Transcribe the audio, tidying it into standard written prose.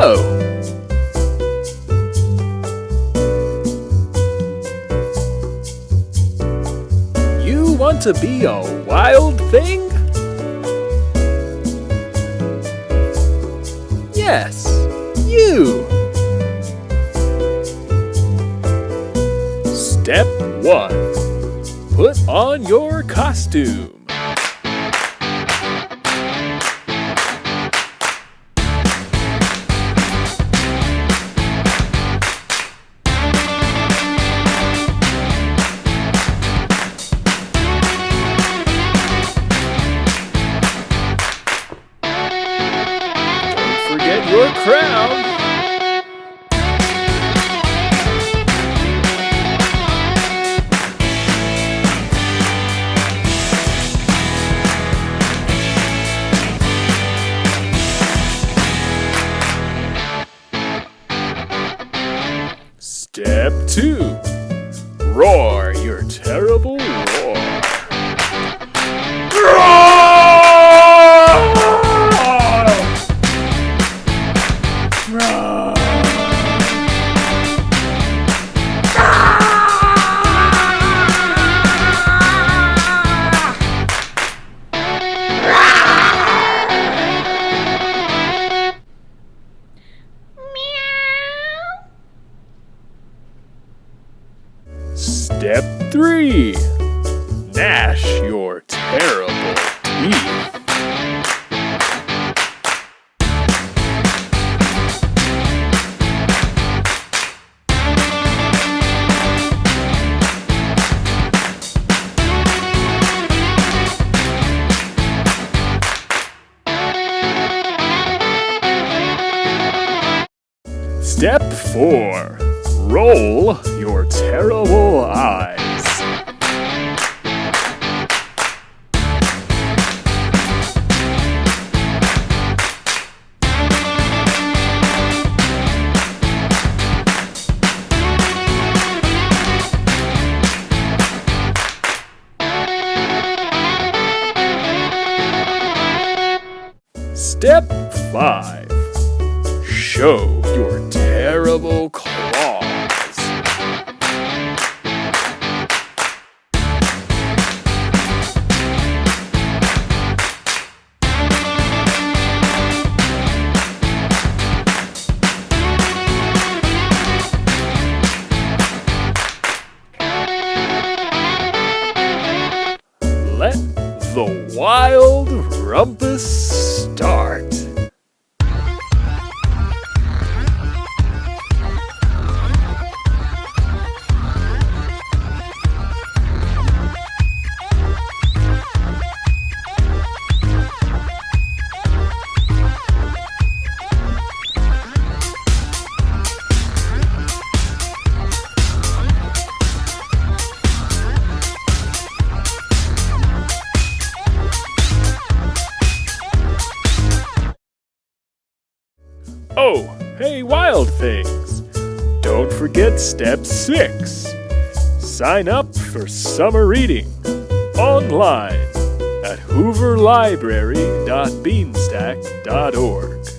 go. You want to be a wild thing? Yes, you. Step 1. Put on your costume. Don't forget your crown. Step 2. Roar your terrible roar. Step 3. Gnash your terrible teeth. Step 4. Roll your terrible eyes. Step 5. Show your terrible claws. Let the Wild Rumpus start. Oh, hey wild things! Don't forget step 6. Sign up for summer reading online at hooverlibrary.beanstack.org.